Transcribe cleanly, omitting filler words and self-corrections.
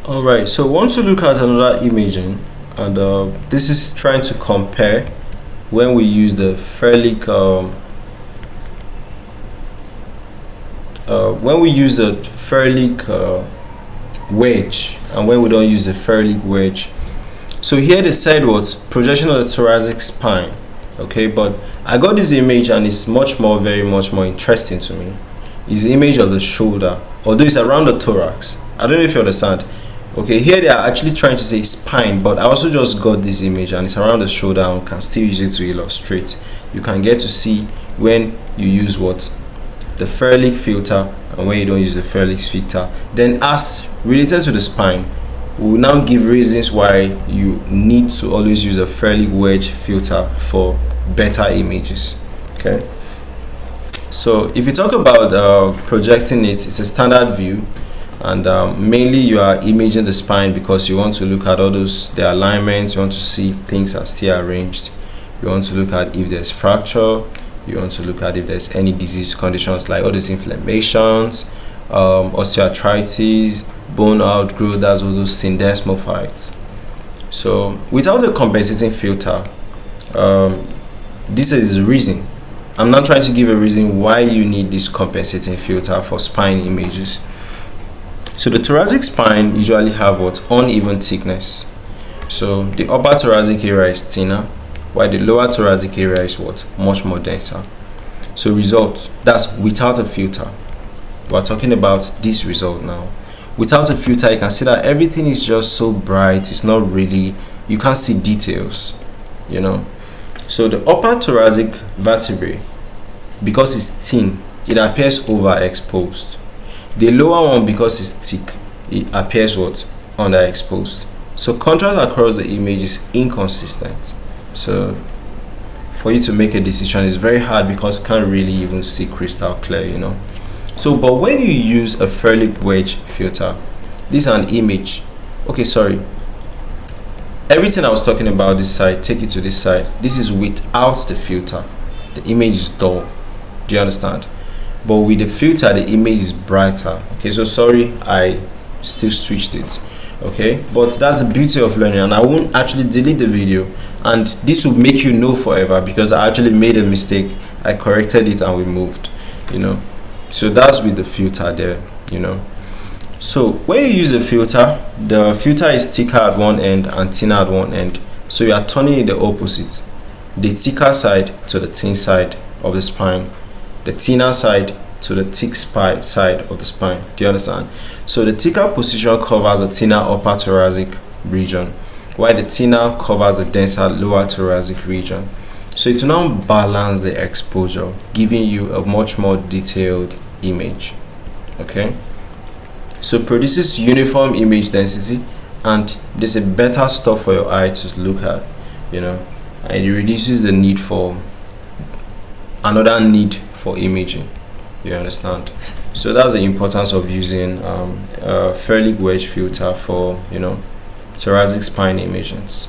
All right, so we want to look at another imaging, and this is trying to compare when we use the Ferlic wedge and when we don't use the Ferlic wedge. So here they said what projection of the thoracic spine. Okay, but I got this image and it's very much more interesting to me. It's the image of the shoulder, although it's around the thorax. I don't know if you understand. Okay, here they are actually trying to say spine, but I also just got this image and it's around the shoulder and can still use it to illustrate. You can get to see when you use what the Ferlic filter and when you don't use the Ferlic filter. Then as related to the spine, we will now give reasons why you need to always use a Ferlic wedge filter for better images. Okay, so if you talk about projecting it, it's a standard view, and mainly you are imaging the spine because you want to look at all the alignments. You want to see things are still arranged. You want to look at if there's fracture. You want to look at if there's any disease conditions like all these inflammations, osteoarthritis, bone outgrowth, that's all those syndesmophytes. So without the compensating filter, this is the reason. I'm not trying to give a reason why you need this compensating filter for spine images. So the thoracic spine usually have what uneven thickness. So the upper thoracic area is thinner, while the lower thoracic area is what much more denser. So result, that's without a filter. We're talking about this result now. Without a filter, you can see that everything is just so bright. It's not really, you can't see details, you know. So the upper thoracic vertebrae, because it's thin, it appears overexposed. The lower one, because it's thick, it appears what underexposed. So contrast across the image is inconsistent. So for you to make a decision is very hard because you can't really even see crystal clear, you know. So but when you use a Ferlic wedge filter, this is an image. Okay, sorry, everything I was talking about this side, take it to this side. This is without the filter. The image is dull. Do you understand? But with the filter, the image is brighter. Okay, so sorry, I still switched it. Okay, but that's the beauty of learning, and I won't actually delete the video, and this will make you know forever because I actually made a mistake. I corrected it and we moved, you know. So that's with the filter there, you know. So when you use a filter, the filter is thicker at one end and thinner at one end. So you are turning it the opposite, the thicker side to the thin side of the spine, the thinner side to the thick side of the spine. Do you understand? So the thicker position covers the thinner upper thoracic region, while the thinner covers the denser lower thoracic region. So it will now balance the exposure, giving you a much more detailed image. Okay, so produces uniform image density, and there's a better stuff for your eye to look at, you know, and it reduces the need for another need for imaging. You understand? So that's the importance of using a Ferlic wedge filter for, you know, thoracic spine images.